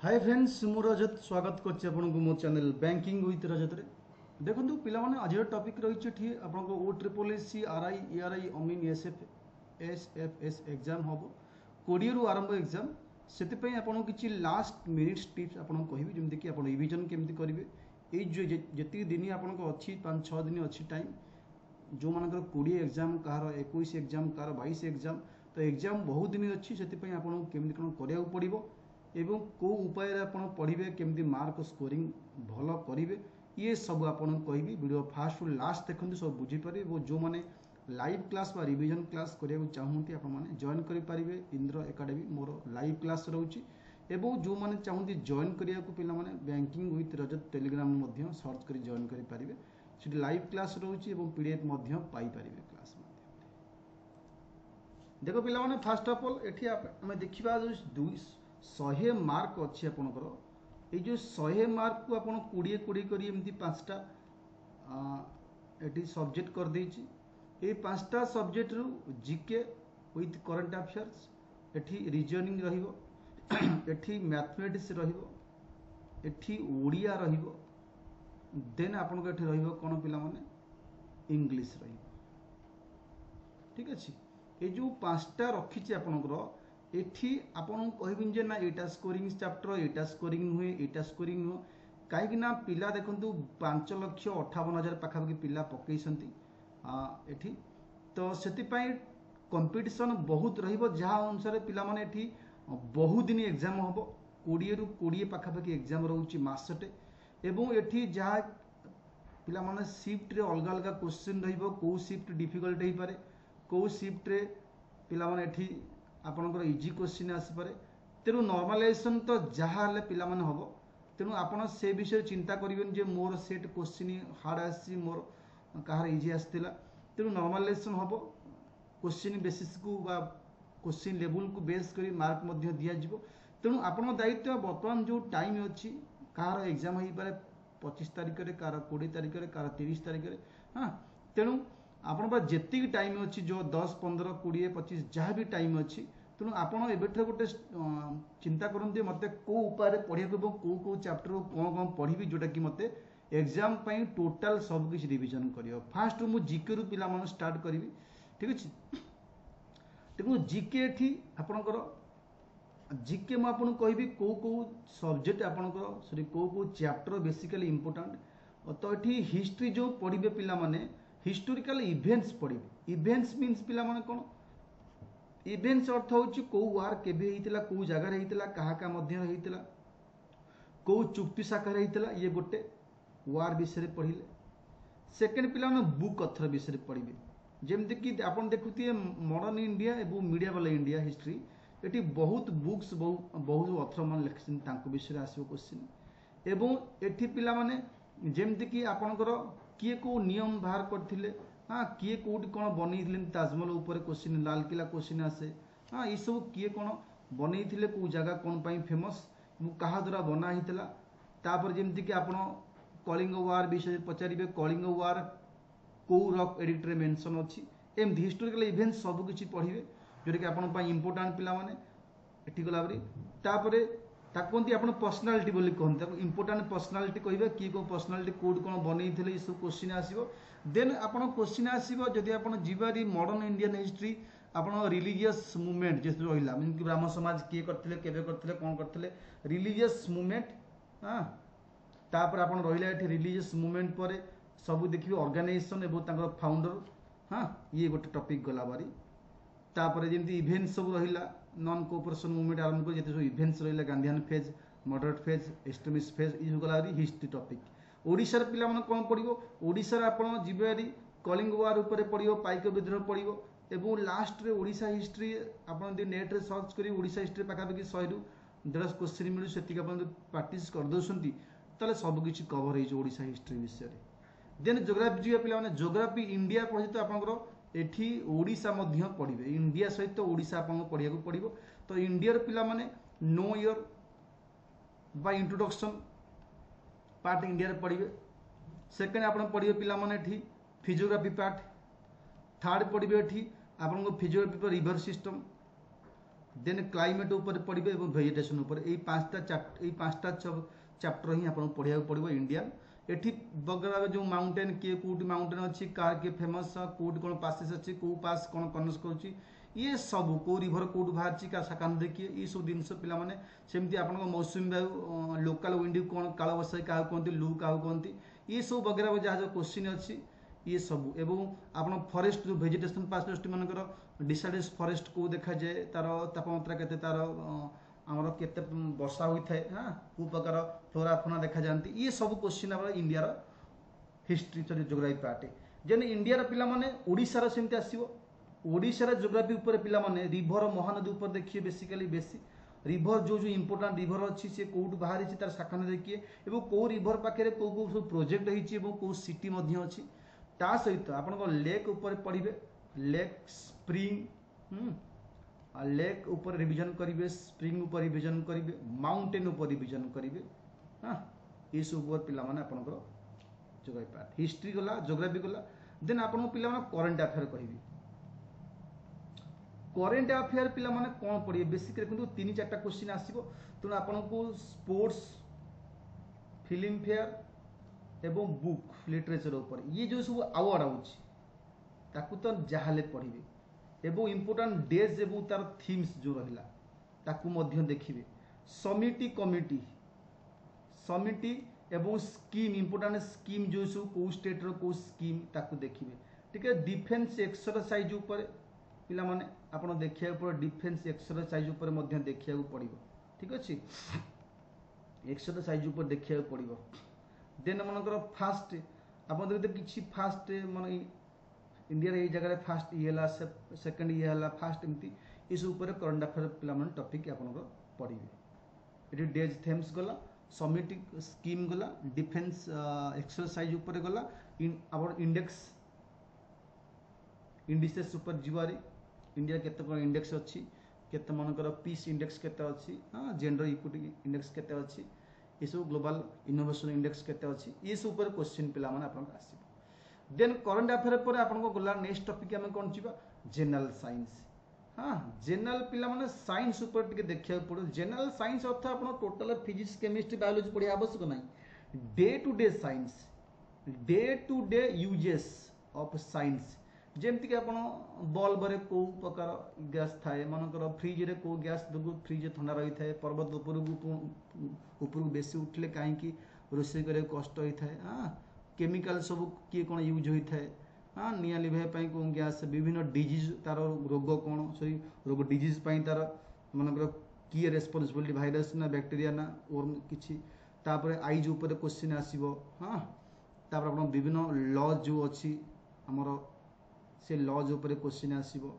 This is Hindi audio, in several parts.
हाय फ्रेंड्स मु रजत स्वागत करछि आपनको मो चैनल बैंकिंग विथ रजत रे। देखंतु पिला माने आज टॉपिक रहिछि ठी आपनको ओ triple S C R I A R I अमीन एस एफ एस एग्जाम हबो 20 रु आरंभ एग्जाम सेति पई आपनको किछि लास्ट मिनिट्स टिप्स आपनको कहबी जेमति कि आपण रिवीजन केमति करिवे ए जो जेति दिन आपनको अछि 5-6 दिन अछि टाइम जो मानकर 20 exam car 21 exam car 22 exam तो एग्जाम बहुत दिन अच्छी से आपको केमती कौन करा पड़ो एवं कौ उपाय आपड़ पढ़े केमती मार्क स्कोरिंग भल करेंगे ये सब आपको कहबी वीडियो फास्ट लास्ट देखते सब बुझीपारे और जो मैंने लाइव क्लास बा रिवीजन क्लास करने चाहती आपने जॉइन करेंगे इंद्र एकाडेमी मोर लाइव क्लास रोचे एवं जो मैंने चाहती जॉइन करने को पिला banking with Rajat Telegram search कर जॉइन करेंगे से लाइव क्लास रोचे पीडीएफ पाइपर क्लास देख पे फास्ट ऑफ ऑल ये आम देखा जो 100 मार्क अच्छी आपंकर ये जो 100 मार्क को आप 20 कर एमती 5टा ये सब्जेक्ट कर देछि ये 5टा सब्जेक्ट रु जीके विथ करंट अफेयर्स एठी रीजनिंग रहिबो एठी मैथमेटिक्स रहिबो एठी ओडिया रहिबो देन आपन को एठी रहिबो कोन पिला माने इंग्लिश रहिबो। ठीक अछि ये जो 5टा रखिछि आपनकर एठी आपन कहबिन जे ना एटा स्कोरिंग चैप्टर एटा स्कोरिंग नुहे एटा स्कोरिंग नुह कहीं ना पिला देखंतु 5,58,000 पाखापाखि पिला पकईसंती एठी तो सेति पई कंपटीशन बहुत रहिबो जहाँ अनुसार पिला माने एठी बहुत दिन एग्जाम हबो 20 रु 20 पाखापाखि एग्जाम रहउची मासटे एवं एठी जहाँ पिला माने शिफ्ट रे अलग अलग क्वेश्चन रहिबो को शिफ्ट डिफिकल्ट हेई पारे को शिफ्ट रे पिला माने एठी आपनकर इजी क्वेश्चन आसीपे तेणु नॉर्मलाइजेशन तो जहाँ हेल्ले पिला माने हबो तेणु आपण से विषय चिंता करें जे मोर सेट क्वेश्चन हार्ड आसी मोर कहार इजी आसला तेणु नॉर्मलाइजेशन हम क्वेश्चन बेसिस को बा क्वेश्चन लेवल को बेस कर मार्क दिज्व तेणु आपण दायित्व बर्तमान जो टाइम अच्छी कहार एग्जाम हो पारे 25 तारिख में कार 20 तारिख में कार 30 तारिख में हाँ तेणु आपण जी टाइम अच्छी जो 10, 15, 20, 25 जहाँ भी टाइम अच्छी तेणु आपड़ एबेठ गोटे चिंता करते मत कौ उपाय पढ़ा कौ कौ चैप्टर कौन कौन पढ़ी जोटा कि मत एग्जाम टोटाल सब किसी रिविजन कर फास्ट मु जीके रु पिला मन स्टार्ट करी। ठीक अच्छे तेणु जीके एठी आपणकर जीके मुझे कहबी कौ कौ सब्जेक्ट आपणकर सॉरी कौ कौ चैप्टर बेसिकली इंपोर्टेंट तो ये हिस्ट्री जो पढ़े पिला माने हिस्टोरिकल इवेंट्स पढ़े इवेंट्स मीन्स पिला माने कौन इवेंट्स अर्थ होची को वार केबे हेइतिला को जगह हेइतिला कहा का मध्य हेइतिला को चुक्ति साकार हेइतिला ये गोटे वार विषय पढ़िले सेकेंड पिला माने बुक अथर विषय पढ़िबे जेमति कि आपण देखुतिए मॉडर्न इंडिया एवं मीडिया वाला इंडिया हिस्ट्री एटी बहुत बुक्स बहुत अथर मान लिखिसन तांको विषय आसीबो क्वेश्चन एवं एठी पिला माने जेमति कि आपनकर किए को नियम बाहर करथिले हाँ किए कौटी कौन बनई ताजमहल उपर क्वेश्चन लाल किला क्वेश्चन आसे हाँ ये सब किए कौन बनई कौ जगह कौन पाई फेमस क्या द्वारा बना होता तापर जमती कि आप कलिंग वार विषय पचारे कलिंग वार कौ रक एडिक्ट रे मेंशन अच्छी एमती हिस्टोरिकल इवेंट सबकि पढ़े जोटा कि आप इंपोर्टाट पिला माने एठी गला तापर कहते आप पर्सनालीटी बोली कहते इंपोर्टाट पर्सनालीटी कह किए कौ पर्सनालीटी कौट कौन बनई ये सब क्वेश्चन आसो देन आप क्वेश्चन आसो जदि आप जीवारी मॉडर्न इंडियन हिस्ट्री आप रिलीजियस मूवमेंट जो रहा मीन कि ब्राह्मण समाज किए करते केबे करते कौन करते रिलीजियस मूवमेंट हाँ तापर आप रहा रिलीजियस मूवमेंट पर सब देखिए ऑर्गेनाइजेशन एवं फाउंडर हाँ ये गोटे टॉपिक गला बारी तापर जमी इवेंट सब रहा नॉन कोऑपरेशन मूवमेंट आरंभ कर सब इवेंट्स रहा Gandhian phase moderate phase extremist phase ये गला हिस्ट्री टॉपिक ओडिशार पिला माने कौन पढ़िबो ओडिशार आपण जिबेरी कलिंग वार ऊपर पढ़िबो पाइक विद्रोह पढ़िबो एवं लास्ट रे ओडिशा हिस्ट्री आपण दे नेट रे सर्च करी ओडिशा हिस्ट्री पाखापाखि 100 रु 150 क्वेश्चन मिलू सेतिक आपण प्रैक्टिस कर दोसंती ताले सब किछि कवर हे ओडिशा हिस्ट्री विषय रे देन ज्योग्राफी जी पिला माने ज्योग्राफी इंडिया पढ़ि तो आपनकर एठी ओडिशा मध्य पढ़िबे इंडिया सहित ओडिशा आपन पढ़िया को पड़िबो तो इंडिया रे पिला माने नो ईयर बाय इंट्रोडक्शन पार्ट इंडिया रे पढ़िबे सेकेंड आप पढ़िए पिला माने एठी फिजियोग्राफी पार्ट थर्ड पढ़िए एठी आपन फिजियोग्राफी पर रिवर सिस्टम देन क्लाइमेट ऊपर पढ़िबे एवं वेजिटेशन ऊपर एई पांचटा चैप्टर ही आपन पढ़िया पड़ो इंडियन एठी बगरा जो माउंटेन किए कोटी माउंटेन अच्छी कार किए फेमस कोटी कौन पासेस अच्छी को पास कौन कनेक्ट करुच्ची ये सब को रिभर कोड बाहर का साकान देखिए ये सब जिनस पे सेमती आप मौसुमी वायु लोकाल विंड कौन काल बसाई क्या कहते लू क्या कहते ये सब वगैरह जहाँ जो क्वेश्चन अच्छी ये सब एवं आप फरेस्ट जो वेजिटेशन पार्सनालिटी मनकर डिसाइडेड फरेस्ट को देखा जाए तार तापमात्रा के तार आमर केते वर्षा होता है हाँ को प्रकार फ्लोरा फोना देखा जाती ये सब क्वेश्चन आप India history sorry geography part जेन इंडिया पिला माने ओडिशा रो सेमती आसीबो ओडिशा जोग्राफी उपर पिला माने रिभर महानदी उपर देखिए बेसिकली बेसी रिभर जो जो इंपोर्टाट रिभर अच्छी सी कौट बाहरी तार शाखा देखिए एवं कौ रिभर पाखे कौ कौ सब प्रोजेक्ट होती कौ सिटी अच्छी ता सहित आप लेक उपर पढ़े लेक स्प्रिंग लेक उपर रिविजन करेंगे स्प्रिंग उपर रिविजन करेंगे माउंटेन उपर रिविजन करेंगे हाँ ये सब पिला माने आपनकर जोग्राफी पार्ट हिस्ट्री गला जोग्राफी गला देन आपन पिला माने करंट अफेयर कहबी करेन्ट अफेयर पिला माने कौन पढ़िए बेसिक देखो तीन चार्टा क्वेश्चन आसो तेणु आपन को स्पोर्ट्स फिल्म फेयर एवं बुक लिटरेचर ऊपर ये जो सब अवार्ड आउची तो जहाले पढ़िए एवं इंपोर्टाट डेज एवं तार थीम्स जो रहिला ताकू मध्य देखिए समिटी एवं स्कीम इंपोर्टाट स्कीम जो सब कौ स्टेट रो कौ स्कीम ताकू देखिए ठीक है डिफेन्स एक्सरसाइज ऊपर पिला माने आपण देखिया ऊपर डिफेन्स एक्सरसाइज ऊपर मध्य देखिया पड़िबो ठीक अछि एक्सरसाइज ऊपर देखिया पड़िबो देन मनकर फास्ट आपण देखते किछि फास्ट माने इंडिया रे जगह फास्ट ये हला सेकंड ये हला फास्ट एमती इस ऊपर करंट अफेयर पिला माने टॉपिक आपण पड़िबे एटी डेज थेम्स गला समिट स्कीम गला डिफेन्स एक्सरसाइज ऊपर गला आवर इंडेक्स इंडिसेस ऊपर जीवारी इंडिया केते कोन इंडेक्स अच्छी केते मनकर पीस इंडेक्स केते अच्छी हाँ जेंडर इक्विटी इंडेक्स केते अच्छी ये सब ग्लोबल इनोवेशन इंडेक्स केते अच्छी ये सब ऊपर क्वेश्चन पिला माने आपन आसीबो देन करंट अफेयर पर आपन को गला नेक्स्ट टॉपिक हमें कोन जीवा जनरल साइंस हाँ जनरल पिला माने साइंस ऊपर टिके देखिया पड़ो जनरल साइंस अर्थ आपन टोटल फिजिक्स केमिस्ट्री बायोलॉजी पढ़िया आवश्यक नहीं day to day science day to day uses of science जेमती कि आप बल्ब रे कौ प्रकार गैस थाए मनकर फ्रिज रे कौ गैस दगु फ्रिज ठंडा रही थाए पर्वत ऊपर बेसी उठले कहीं रोषे करे कष्ट होता है हाँ केमिकल सब किए कौन यूज होता है हाँ निया लिभाई कौन गैस विभिन्न डिजीज तार रोग कौन सही रोग डिजीज तार मनकर किए रेस्पॉन्सिबिलिटी भाइरस ना बैक्टेरिया ना और किसी तापर आईज ऊपर क्वेश्चन आसीबो हाँ तापर आपण विभिन्न लॉ जो अच्छी हमर से लॉज ऊपर क्वेश्चन आसीबो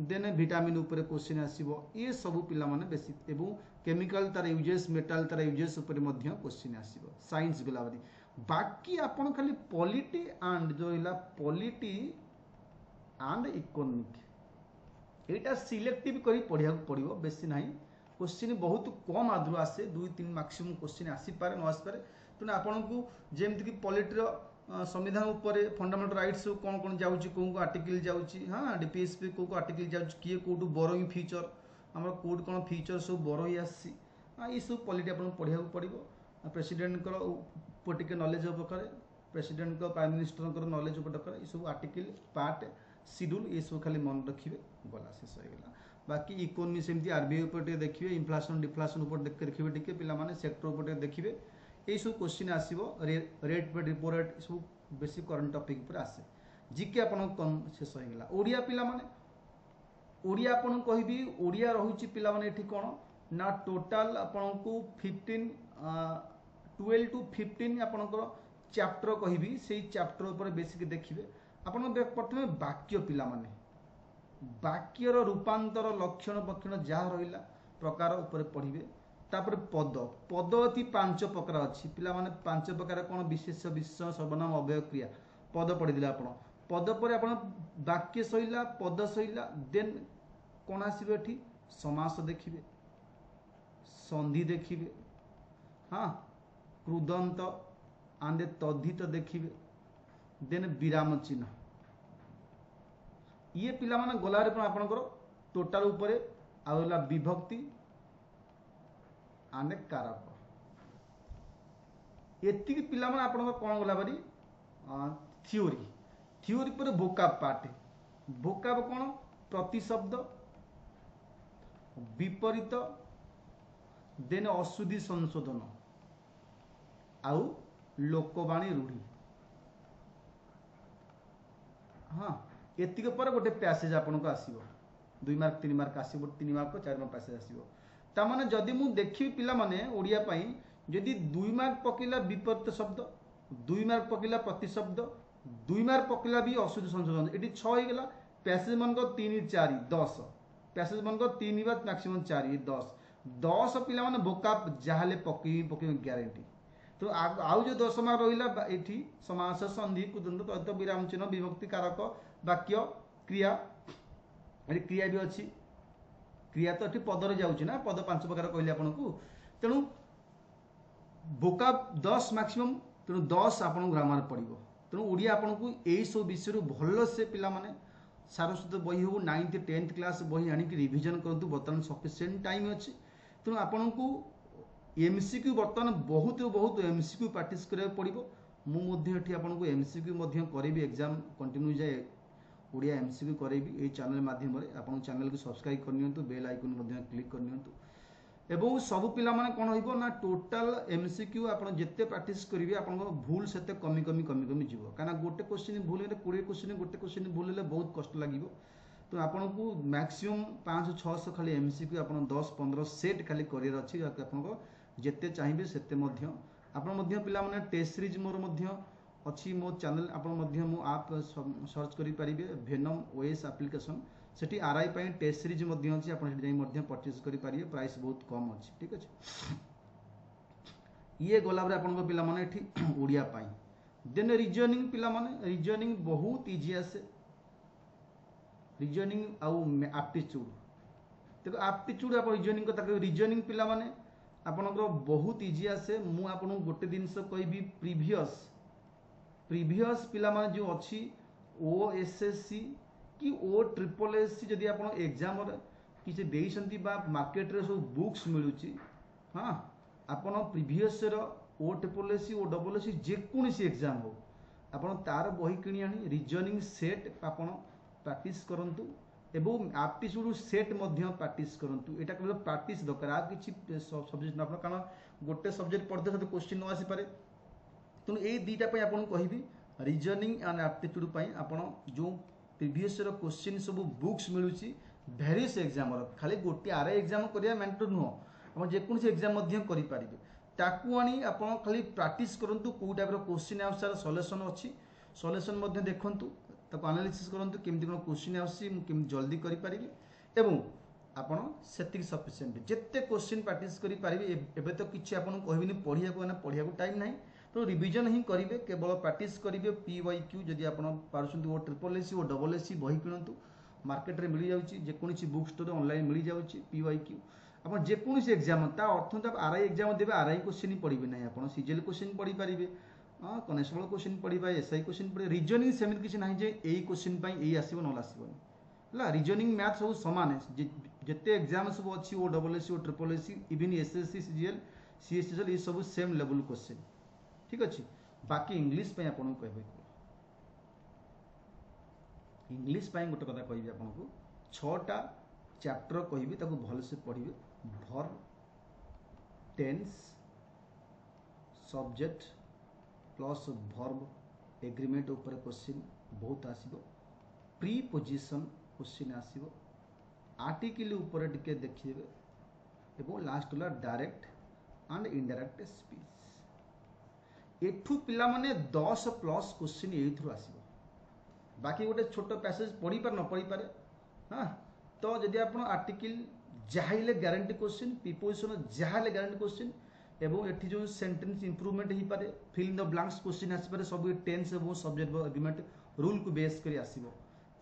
देन विटामिन ऊपर क्वेश्चन आसीबो ये सब पिला माने बेसिक एवं केमिकल तार यूजेस मेटल तार यूजेस ऊपर मध्य क्वेश्चन आसीबो साइंस गलावरी बाकी आपण खाली पॉलिटी एंड जो हिला polity and economic Etah selective करी पढ़िया पड़िबो बेसी नाही क्वेश्चन बहुत कम आदरू आसे 2-3 मैक्सिमम क्वेश्चन आसी पारे न आसी पारे तेणु आपण को जेमति कि पॉलिटी संविधान उपर फंडामेंटल राइट्स कौन कौन जाऊँगी कौन को आर्टिकल जाऊँगी हाँ डीपीएसपी कौ आर्टिकल जाऊँगी किए कौटू बरोई फीचर आम कौट कौन फीचर सब बरोई आसी हाँ ये सब पॉलिटी आप पढ़िया पड़ो प्रेसिडेंट ऊपर टे नॉलेज उपकार प्रेसिडेंट प्राइम मिनिस्टर नॉलेज उपकार ये सब आर्टिकल पार्ट शेड्यूल ये सब खाली मन रखिए गला शेष होगा बाकी इकोनॉमी सेमती आरबीआई ऊपर देखिए इन्फ्लेशन डिफ्लेशन ऊपर देखिए टिके पिलामाने सेक्टर ऊपर देखिए यही सब क्वेश्चन आसो रेट पे रिपो रेट सब बेसिक करंट टॉपिक पर आसे जिके आपन कम शेष होगा ओडिया पिला माने ओडिया आपन कहबी ओडिया रहुची पिला माने एठी कोन ना टोटल आपन को 12 टू 15 आपनकर चैप्टर कहबी सेही चैप्टर ऊपर बेसिक देखिबे आपन प्रथमे वाक्य पिला माने वाक्यर रूपांतर लक्षण पक्षण जहाँ रहिला प्रकार ऊपर पढ़िबे तापर पद पद अति 5 प्रकार अच्छी पिला माने 5 प्रकार कौन विशेष विशेषण सर्वनाम अव्यय क्रिया पद पढ़ी आपण पद पर आपण वाक्य सहिला पद सहिला देन कौन आसबे एठी समास देखिबे संधि देखिबे हाँ कृदंत आंदे तद्धित देखिबे देन विराम चिन्ह ये पिला माने गलारे आपनकर टोटल ऊपर आउ होला विभक्ति आने कारक एति पिला माने आपन कोन गला बारी थ्योरी थ्योरी पर वोकाब पार्ट वोकाब कोन प्रतिशब्द विपरीत देन अशुद्धि संशोधन आउ लोकवाणी रूढ़ी हाँ एतिक पर गोटे पैसेज आपन को आसीबो 2 मार्क 3 मार्क आसीबो 3 मार्क 4 मार्क पैसेज आसीबो ता माने जदी मु देखि पिला माने ओडिया पई जदी 2 मार्क पकिला विपरीत शब्द 2 मार्क पकिला प्रतिशब्द 2 मार्क पकिला भी अशुद्धि संशोधन एटी 6 हो गेला पैसेज मन को 3 4 10 पैसेज मन को 3 बार मैक्सिमम 4 10 पिला माने वोकाब जाहले पकी ग्यारंटी तो आउ जो 10 मार्क रहिला एठी समास संधि कुदंत तत्व विराम चिन्ह विभक्ति कारक वाक्य क्रिया एठी क्रिया भी अछि क्रिया तो एठी पदर जाउछि ना पद 5 प्रकार कहले आपन को तेनु वोकाब 10 मैक्सिमम तेनु 10 आपन ग्रामर पड़िबो तेनु ओडिया आपन को एई सब विषय भलो से पिला माने सारस्वत बही हो 9th 10th क्लास बही आनी कि रिवीजन करंतु बर्तमान सफिशिएंट टाइम अछि तेनु आपन को एमसीक्यू बर्तमान बहुत एमसीक्यू प्रैक्टिस करिया पड़िबो मु मध्ये एठी आपन को एमसीक्यू मध्ये करेबी एग्जाम कंटिन्यू जाए ओडिया एमसीक्यू करेबी ए चैनल माध्यम रे आपन चैनल को सब्सक्राइब करनियंतु बेल आइकन मध्ये क्लिक करनियंतु एवं सब पिला माने कोन होइबो ना टोटल एमसीक्यू आपन जत्ते प्रैक्टिस करिवे आपन को भूल सेते कमी जीवो काना गोटे क्वेश्चन भूल हेले 20 क्वेश्चन गोटे क्वेश्चन भूल हेले बहुत कष्ट लागिवो तो आपन को मैक्सिमम 500-600 खाली एमसीक्यू आपन 10-15 सेट खाली करियर अछि आपन को जेते चाहिए सेते मध्य आपन मध्य पिला माने टेस्ट सीरीज मोर मध्य अछि मो चैनल आपन मध्य मो आप सर्च करि परिबे वेनम ओएस एप्लीकेशन सेठी आरआई पई टेस्ट सीरीज मध्य अछि आपन सेठी जाई मध्य परचेज करि परिबे प्राइस बहुत कम अछि ठीक अछि ये गोलाब रे आपन को पिला माने एठी ओडिया पई देन रीजनिंग पिला माने रीजनिंग बहुत इजी आसे रीजनिंग आउ एप्टीट्यूड देखो एप्टीट्यूड आप रीजनिंग को ताके रीजनिंग पिला माने आपनकर बहुत इजी आसे मु आपन गोटे दिन से कहबी प्रीवियस पिला माने जो अछि ओएसएससी कि ओ ट्रिपल एससी जदी आपन एग्जाम रे किसे देइसंती बा मार्केट रे सब बुक्स मिलुची हां आपन प्रीवियस रो ओ ट्रिपल एससी ओ डबल एससी जे कोनसी एग्जाम हो आपन तार बही किनी आनी रीजनिंग सेट आपन प्रैक्टिस करंतु एवं एप्टीट्यूड सेट मध्य प्रैक्टिस करंतु एटा केवल प्रैक्टिस दरकार आ किछि सब्जेक्ट न आपन कारण गोटे सब्जेक्ट पढ़ते सते क्वेश्चन न आसी पारे तनु ए दीटा पय आपन कहबी रीजनिंग एंड एप्टीट्यूड पय आपन जो प्रीवियस रो क्वेश्चन सब बुक्स मिलुची वेरियस एग्जाम रो खाली गोटे आर एग्जाम करिया मैंडेटरी नुह आपन जे कोनसी एग्जाम मध्य करि पारिबे ताकू आनी आपन खाली प्रैक्टिस करंतु को टाइप रो क्वेश्चन आंसर सॉल्यूशन अछि सॉल्यूशन मध्य देखंतु ताको एनालिसिस करंतु केमति कोन क्वेश्चन आसी मु केम जल्दी करि परिबे एवं आपण सेटिंग सफिशिएंट जेते क्वेश्चन प्रैक्टिस करि परिबे एबे तो किछि आपण कहबिनी पढिया को टाइम नाही तो रिवीजन ही करिवे केवल प्रैक्टिस करिवे पीवाईक्यू जदी आपण पारुछंतु ओ ट्रिपल एससी ओ डबल एससी बही किनंतु मार्केट रे मिली जाउची जे कोनसी बुक स्टोर ऑनलाइन मिली जाउची पीवाईक्यू आपण जे कोनसी एग्जाम ता अर्थ तो आरआई एग्जाम देबे आरआई क्वेश्चन ही पढिबे नाही आपण सीजीएल क्वेश्चन पढि परिबे हां कनेक्शनल क्वेश्चन पढिबा एसआई क्वेश्चन पढि रीजनिंग सेमित किछि नाही जे एई क्वेश्चन पई एई आसीबो न आसीबो हला रीजनिंग मैथ सब समान है जेते एग्जाम सब अछि ओ डबल एससी ओ triple S C even SSC CGL CSCL ई सब सेम लेवल क्वेश्चन ठीक अछि बाकी इंग्लिश पय आपन कहबे इंग्लिश पय गोटे कथा कहबी आपन को 6टा चैप्टर कहबी ताको भल से पढिबे verb tense subject plus verb agreement ऊपर क्वेश्चन बहुत आसीबो प्रीपोजिशन क्वेश्चन आसीबो आर्टिकल ऊपर टिके देखिबे एवं लास्ट होला डायरेक्ट एंड इनडायरेक्ट स्पीच एठू पिला माने 10 प्लस क्वेश्चन एथु आसीबो बाकी गोटे छोट पैसेज पढ़ी पार न पढ़ी पारे हां तो जदि आपण आर्टिकल जाहिले गारंटी क्वेश्चन प्रीपोजिशन जाहिले गारंटी क्वेश्चन एवं एठी जो सेंटेंस इंप्रूवमेंट ही पारे fill in the blanks question आसी पारे सब टेंस एवं सब्जेक्ट एग्रीमेंट रूल को बेस करी आसीबो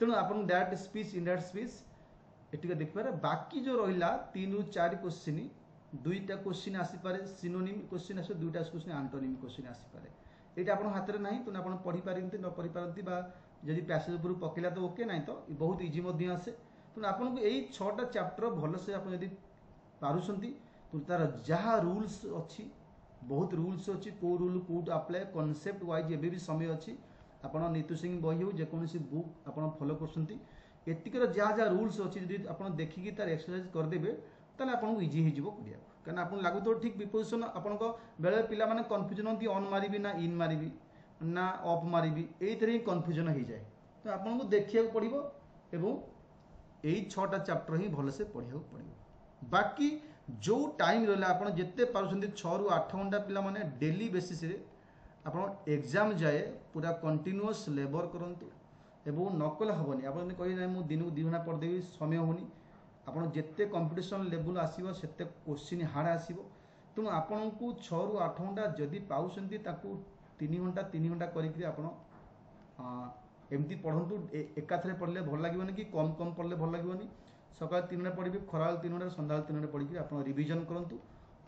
तेणु आपण डायरेक्ट स्पीच इनडायरेक्ट स्पीच एटिके देख पारे बाकी जो रहिला 3 रु 4 क्वेश्चन दुईटा क्वेश्चन आसी पारे सिनोनिम क्वेश्चन आसे दुईटा क्वेश्चन एंटोनिम क्वेश्चन आसी पारे एटा आपण हाथ रे नाही तो आपण पढ़ी पारंती न पढ़ी पारंती बा जदि पैसेज ऊपर पकेला तो ओके नाही तो बहुत इजी मध्य आसे तेणु आपको यही 6टा चैप्टर भलसे आप यदि पारुसंती तो तार जहाँ रूल्स अच्छी बहुत रूल्स अच्छी को रूल कौट अप्लाई कॉन्सेप्ट वाइज एबी भी समय अच्छी आपन नीतू सिंह बही हो जेकोसी बुक आपन फॉलो करसंती एतिकर जहाँ जहाँ रूल्स अच्छी यदि आपन देखिकी तार एक्सरसाइज करदेबे ताले आपन इजी हो जिवो करिया कारण आपन लागु तो ठीक विपोजिशन आपन को बेले पिला माने कंफ्यूजन होती ऑन मारिबी ना इन मारिबी ना ऑफ मारिबी एइथरे ही कंफ्यूजन हो जाए तो आपन को देखिया पड़िबो एवं यही 6टा चैप्टर ही भलसे पढ़िया पड़ो बाकी जो टाइम रहा आप जिते पार्टी 6 ରୁ 8 घंटा पिला माने डेली बेसिस रे आप एग्जाम जाए पूरा कंटिन्यूअस लेबर करंतु एवं नकल हेनी आप कहे ना मुझे दिन को 2 घंटा पढ़देवी समय होनी आप जिते कंपिटिशन लेवल आसो से क्वेश्चन हार्ड आसो तेणु आपन को 6 ରୁ 8 घंटा जदि पाउछंती ताकू 3 घंटा करके आप एमती पढ़ु एकाथरे पढ़ले भल लगे कि कम कम पढ़ले भल लगे सकाल 3 घंटा पढ़ी खरा 3 घंटा सन्ध्या 3 घंटा पढ़ी आप रिविजन करूँ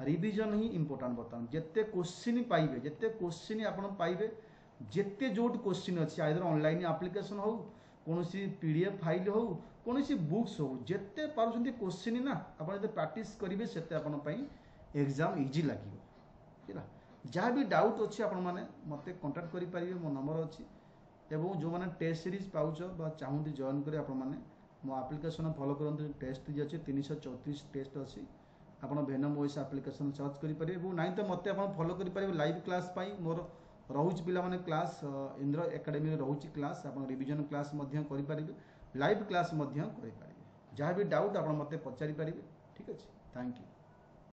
रिविजन ही इंपोर्टाट बर्तमान जिते क्वेश्चन पाइबे जिते क्वेश्चन आप पाइबे जिते जो क्वेश्चन अच्छी आइदर ऑनलाइन एप्लिकेशन हो कौन पीडीएफ फाइल हो कौन बुक्स हो जिते पार्टी क्वेश्चन ना आप प्रैक्टिस करेंगे से एग्जाम इजी लगे जहाँ भी डाउट अच्छी आपण मैंने मत कंटाक्ट करेंगे मो नंबर अच्छी एवं जो मैंने टेस्ट सीरीज पाउच चाहती जॉइन करें आप मो आप्लिकेसन फॉलो करते टेस्ट सीरीज अच्छे 334 टेस्ट अच्छी आप भेनम वॉइस आप्लिकेसन सर्च करेंगे ना तो मत आप फॉलो करेंगे लाइव क्लास मोर रोच पिला माने क्लास इंद्र एकेडमी रोच क्लास आप रिविजन क्लास करेंगे लाइव क्लास करेंगे जहाँ भी डाउट आप मत पचारि पारे ठीक अच्छे थैंक यू।